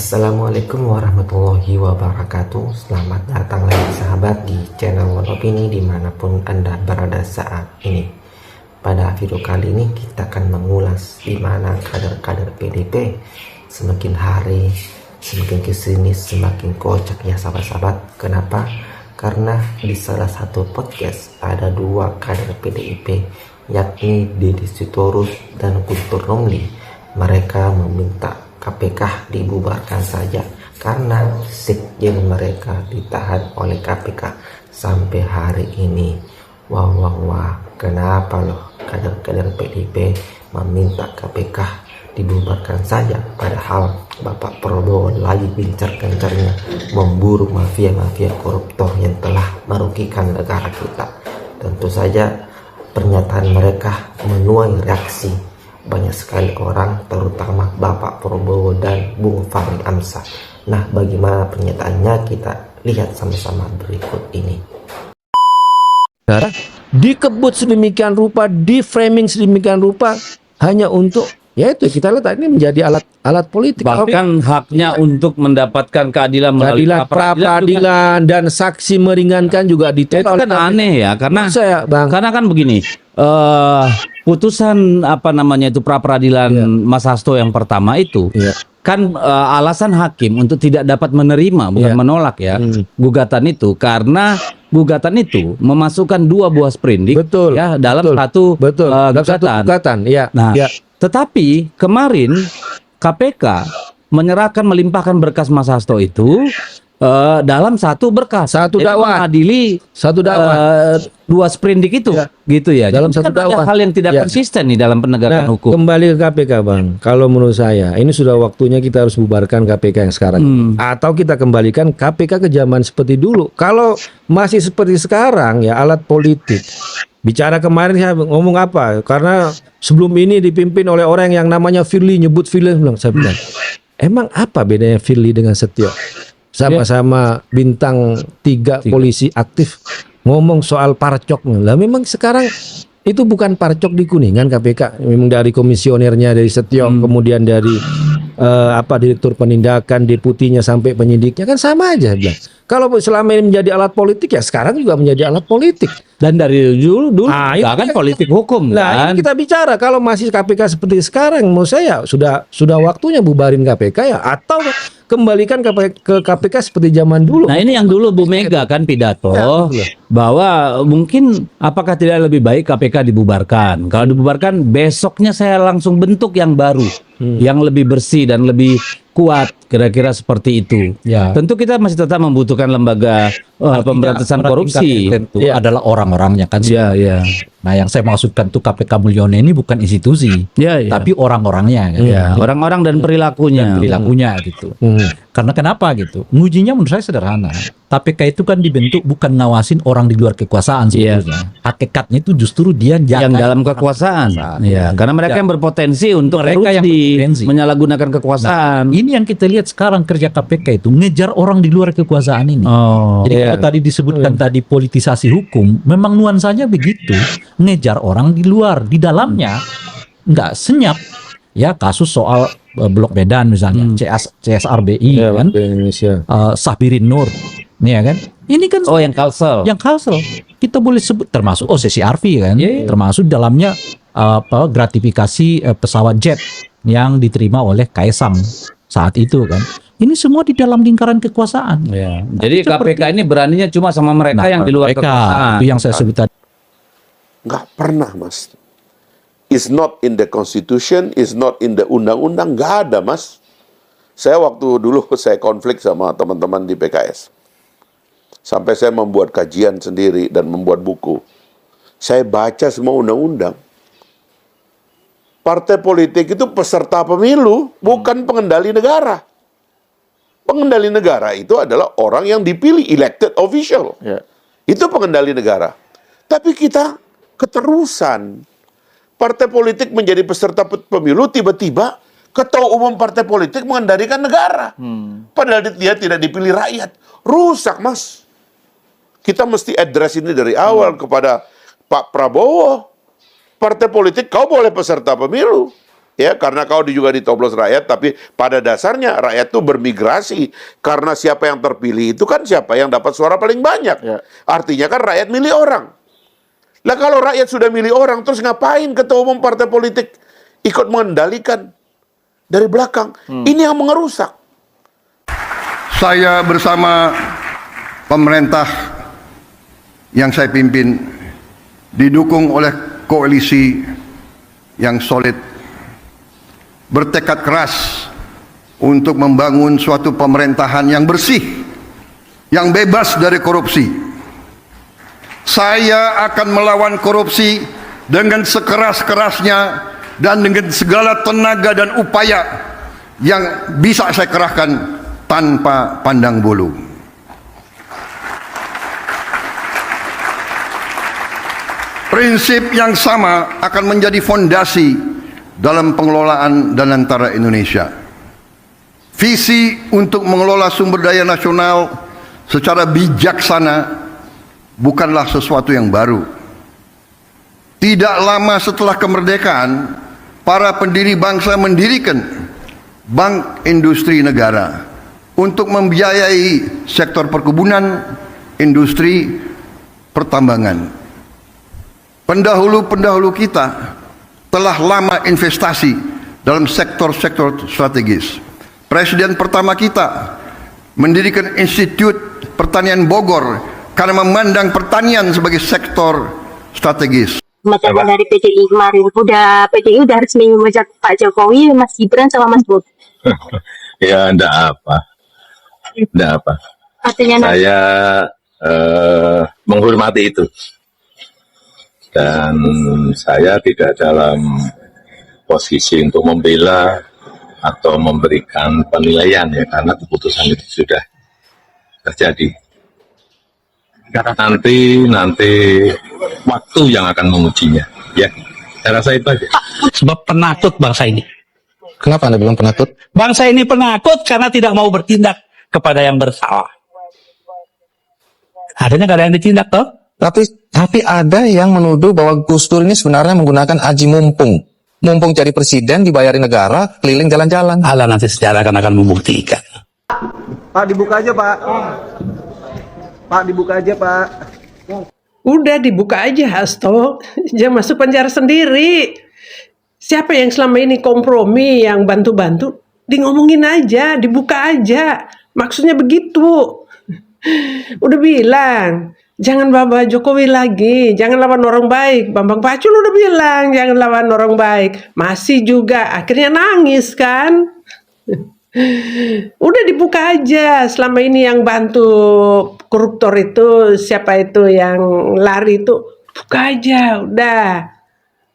Assalamualaikum warahmatullahi wabarakatuh. Selamat datang lagi sahabat di channel Opini dimanapun Anda berada saat ini. Pada video kali ini kita akan mengulas di mana kader-kader PDP semakin hari semakin kesini semakin kocak ya sahabat-sahabat. Kenapa? Karena di salah satu podcast ada dua kader PDIP, yakni Deddy Sitorus dan Guntur Romli. Mereka meminta KPK dibubarkan saja karena sekjen mereka ditahan oleh KPK sampai hari ini. Wah, kenapa loh kader-kader PDIP meminta KPK dibubarkan saja, padahal Bapak Prabowo lagi gencar-gencarnya memburu mafia-mafia koruptor yang telah merugikan negara kita. Tentu saja pernyataan mereka menuai reaksi banyak sekali orang, terutama Bapak Prabowo dan Bung Fahri Hamzah. Nah, bagaimana pernyataannya kita lihat sama-sama berikut ini. Dikebut sedemikian rupa, di-framing sedemikian rupa hanya untuk yaitu kita lihat ini menjadi alat politik. Bahkan haknya untuk mendapatkan keadilan melalui pra-peradilan dan saksi meringankan juga ditolak. Itu kan aneh ya, karena Bang. karena kan begini, putusan pra-peradilan Mas Hasto yang pertama itu kan alasan hakim untuk tidak dapat menerima, bukan menolak ya, gugatan itu, karena gugatan itu memasukkan dua buah sprindik dalam satu gugatan. Tetapi kemarin KPK melimpahkan berkas Mas Hasto itu dalam satu berkas, satu dakwah, mengadili dua sprindik itu, gitu ya. Dalam jadi satu kan dakwah. ada hal yang tidak konsisten nih dalam penegakan hukum. Kembali ke KPK, Bang. Kalau menurut saya, ini sudah waktunya kita harus bubarkan KPK yang sekarang, atau kita kembalikan KPK ke zaman seperti dulu. Kalau masih seperti sekarang, ya alat politik. Bicara kemarin saya ngomong apa? Karena sebelum ini dipimpin oleh orang yang namanya Firly, nyebut Firly, saya bilang, emang apa bedanya Firly dengan Setio? Sama-sama bintang 3 polisi aktif, ngomong soal parcoknya. Lah memang sekarang itu bukan parcok di Kuningan KPK, memang dari komisionernya dari Setio, kemudian dari direktur penindakan, deputinya sampai penyidiknya kan sama aja bilang. Kalau selama ini menjadi alat politik, ya sekarang juga menjadi alat politik. Dan dari dulu kan politik hukum. Nah, ini kita bicara kalau masih KPK seperti sekarang, menurut saya sudah waktunya bubarin KPK ya, atau kembalikan ke KPK seperti zaman dulu. Nah, ini yang dulu Bu Mega kan pidato bahwa mungkin apakah tidak lebih baik KPK dibubarkan. Kalau dibubarkan besoknya saya langsung bentuk yang baru, yang lebih bersih dan lebih kuat, kira-kira seperti itu. Ya. Tentu kita masih tetap membutuhkan lembaga pemberantasan korupsi. Tentu adalah orang-orangnya kan. Iya. Nah, yang saya maksudkan tuh KPK Mulyono ini bukan institusi, tapi orang-orangnya. Kan? Orang-orang dan perilakunya. Gitu. Karena kenapa gitu? Ngujinya menurut saya sederhana. KPK itu kan dibentuk bukan ngawasin orang di luar kekuasaan sebetulnya. Hakikatnya itu justru dia yang dalam kekuasaan. Karena mereka yang berpotensi untuk mereka yang menyalahgunakan kekuasaan. Nah, ini yang kita lihat sekarang kerja KPK itu ngejar orang di luar kekuasaan ini. Jadi kalau tadi disebutkan tadi politisasi hukum, memang nuansanya begitu, ngejar orang di luar, di dalamnya nggak senyap. Ya kasus soal Blok Medan misalnya, CSRBI kan, Sabirin Nur, ya kan. Ini kan yang Kalsel. Kita boleh sebut termasuk CCRV kan, termasuk dalamnya gratifikasi pesawat jet yang diterima oleh Kaisang saat itu kan. Ini semua di dalam lingkaran kekuasaan. Jadi KPK ini beraninya cuma sama mereka yang di luar kekuasaan. Itu yang saya sebut tadi. Nggak pernah, Mas. It's not in the constitution, it's not in the undang-undang, nggak ada, Mas. Saya waktu dulu saya konflik sama teman-teman di PKS. Sampai saya membuat kajian sendiri dan membuat buku. Saya baca semua undang-undang. Partai politik itu peserta pemilu, bukan pengendali negara. Pengendali negara itu adalah orang yang dipilih, elected official. Itu pengendali negara. Tapi kita keterusan. Partai politik menjadi peserta pemilu, tiba-tiba ketua umum partai politik mengendalikan negara. Padahal dia tidak dipilih rakyat. Rusak, Mas. Kita mesti address ini dari awal kepada Pak Prabowo. Partai politik kau boleh peserta pemilu, ya, karena kau juga ditoblos rakyat, tapi pada dasarnya rakyat itu bermigrasi karena siapa yang terpilih itu kan siapa yang dapat suara paling banyak. Ya. Artinya kan rakyat milih orang. Lah kalau rakyat sudah milih orang, terus ngapain ketua umum partai politik ikut mengendalikan dari belakang? Ini yang mengerusak. Saya bersama pemerintah yang saya pimpin didukung oleh koalisi yang solid, bertekad keras untuk membangun suatu pemerintahan yang bersih, yang bebas dari korupsi. Saya akan melawan korupsi dengan sekeras-kerasnya dan dengan segala tenaga dan upaya yang bisa saya kerahkan tanpa pandang bulu. Prinsip yang sama akan menjadi fondasi dalam pengelolaan dana antara Indonesia. Visi untuk mengelola sumber daya nasional secara bijaksana bukanlah sesuatu yang baru. Tidak lama setelah kemerdekaan, para pendiri bangsa mendirikan Bank Industri Negara untuk membiayai sektor perkebunan, industri, pertambangan. Pendahulu-pendahulu kita telah lama investasi dalam sektor-sektor strategis. Presiden pertama kita mendirikan Institut Pertanian Bogor karena memandang pertanian sebagai sektor strategis. Teman-teman dari PDI kemarin, PDI udah resmi memecat Pak Jokowi, Mas Gibran sama Mas Bobi. Ya, enggak apa. Artinya saya menghormati itu. Dan saya tidak dalam posisi untuk membela atau memberikan penilaian ya, karena keputusan itu sudah terjadi. Nanti waktu yang akan mengujinya. Ya, saya rasa itu aja. Sebab penakut bangsa ini. Kenapa Anda bilang penakut? Bangsa ini penakut karena tidak mau bertindak kepada yang bersalah. Adanya gak ada yang ditindak toh? Tapi ada yang menuduh bahwa Gus Dur ini sebenarnya menggunakan aji mumpung. Mumpung jadi presiden, dibayari negara, keliling jalan-jalan. Alah, nanti sejarah akan membuktikan. Pak, dibuka aja, Pak. Pak, dibuka aja, Pak. Udah dibuka aja, Hasto. Jangan masuk penjara sendiri. Siapa yang selama ini kompromi, yang bantu-bantu, ngomongin aja, dibuka aja. Maksudnya begitu. Udah bilang, jangan bawa Jokowi lagi, jangan lawan orang baik. Bambang Pacul udah bilang, jangan lawan orang baik. Masih juga, akhirnya nangis kan. Udah dibuka aja. Selama ini yang bantu koruptor itu, siapa itu yang lari itu, buka aja, udah.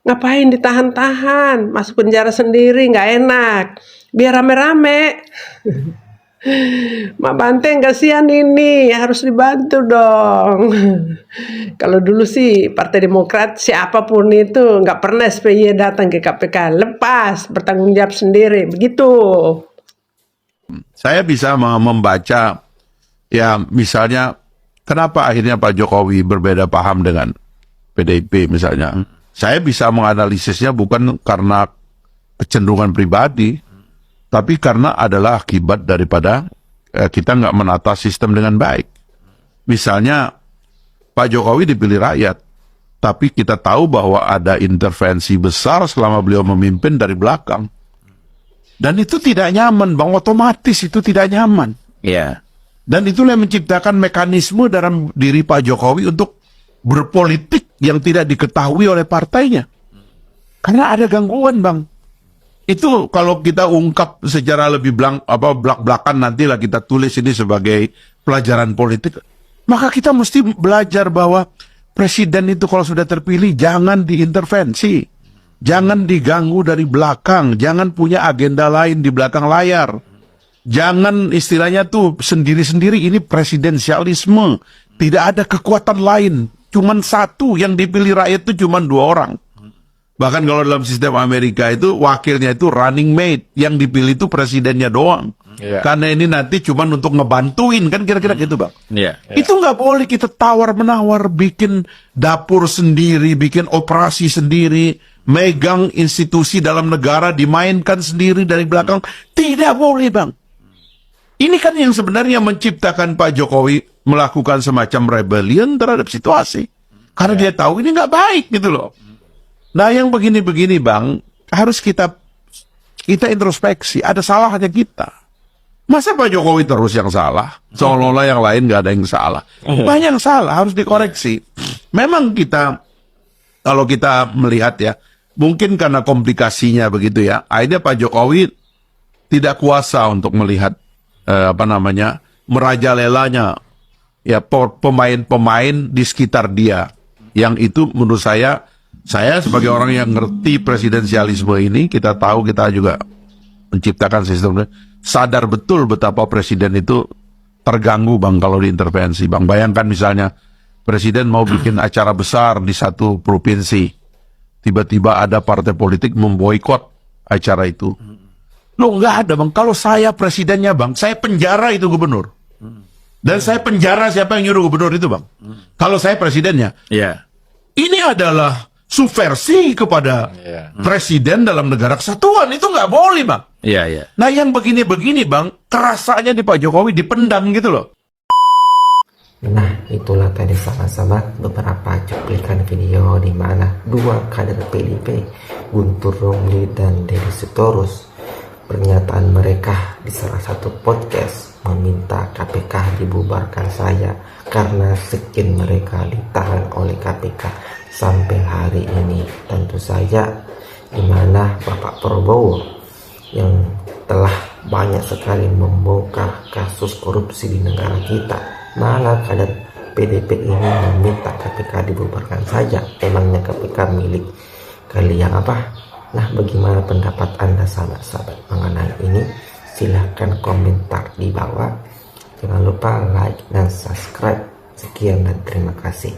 Ngapain ditahan-tahan, masuk penjara sendiri, nggak enak. Biar rame-rame. Mak Banteng kasihan ini, harus dibantu dong. Kalau dulu sih Partai Demokrat siapapun itu nggak pernah SBY datang ke KPK, lepas bertanggung jawab sendiri, begitu. Saya bisa membaca, ya misalnya, kenapa akhirnya Pak Jokowi berbeda paham dengan PDIP misalnya. Saya bisa menganalisisnya bukan karena kecenderungan pribadi, tapi karena adalah akibat daripada kita nggak menata sistem dengan baik. Misalnya, Pak Jokowi dipilih rakyat, tapi kita tahu bahwa ada intervensi besar selama beliau memimpin dari belakang. Dan itu tidak nyaman, Bang. Otomatis itu tidak nyaman. Ya. Dan itulah yang menciptakan mekanisme dalam diri Pak Jokowi untuk berpolitik yang tidak diketahui oleh partainya. Karena ada gangguan, Bang. Itu kalau kita ungkap secara lebih belak-belakan, nantilah kita tulis ini sebagai pelajaran politik. Maka kita mesti belajar bahwa presiden itu kalau sudah terpilih jangan diintervensi. Jangan diganggu dari belakang, jangan punya agenda lain di belakang layar. Jangan istilahnya tuh sendiri-sendiri, ini presidensialisme. Tidak ada kekuatan lain, cuman satu yang dipilih rakyat itu cuman 2 orang. Bahkan kalau dalam sistem Amerika itu wakilnya itu running mate, yang dipilih itu presidennya doang. Karena ini nanti cuman untuk ngebantuin, kan kira-kira gitu, Bang. Itu nggak boleh kita tawar-menawar, bikin dapur sendiri, bikin operasi sendiri, megang institusi dalam negara, dimainkan sendiri dari belakang. Tidak boleh, Bang. Ini kan yang sebenarnya menciptakan Pak Jokowi melakukan semacam rebellion terhadap situasi. Karena dia tahu ini nggak baik gitu loh. Nah, yang begini-begini, Bang, harus kita introspeksi. Ada salahnya kita. Masa Pak Jokowi terus yang salah? Seolah-olah yang lain nggak ada yang salah. Banyak yang salah, harus dikoreksi. Memang kita, kalau kita melihat ya, mungkin karena komplikasinya begitu ya, akhirnya Pak Jokowi tidak kuasa untuk melihat merajalelanya ya pemain-pemain di sekitar dia. Yang itu menurut saya sebagai orang yang ngerti presidensialisme ini, kita tahu, kita juga menciptakan sistem, sadar betul betapa presiden itu terganggu, Bang, kalau diintervensi, Bang. Bayangkan misalnya presiden mau bikin acara besar di satu provinsi, tiba-tiba ada partai politik memboikot acara itu. Loh, nggak ada, Bang. Kalau saya presidennya, Bang, saya penjara itu gubernur. Dan saya penjara siapa yang nyuruh gubernur itu, Bang. Kalau saya presidennya. Ini adalah subversi kepada presiden dalam negara kesatuan. Itu nggak boleh, Bang. Nah, yang begini-begini, Bang, kerasanya di Pak Jokowi dipendam gitu loh. Nah, itulah tadi sahabat beberapa cuplikan video di mana dua kader PDIP, Guntur Romli dan Deddy Sitorus, pernyataan mereka di salah satu podcast meminta KPK dibubarkan saja karena skin mereka ditahan oleh KPK sampai hari ini. Tentu saja di mana Bapak Prabowo yang telah banyak sekali membongkar kasus korupsi di negara kita, malah kader PDIP ini meminta KPK dibubarkan saja. Emangnya KPK milik kalian apa? Nah, bagaimana pendapat Anda sahabat-sahabat mengenai ini? Silahkan komentar di bawah. Jangan lupa like dan subscribe. Sekian dan terima kasih.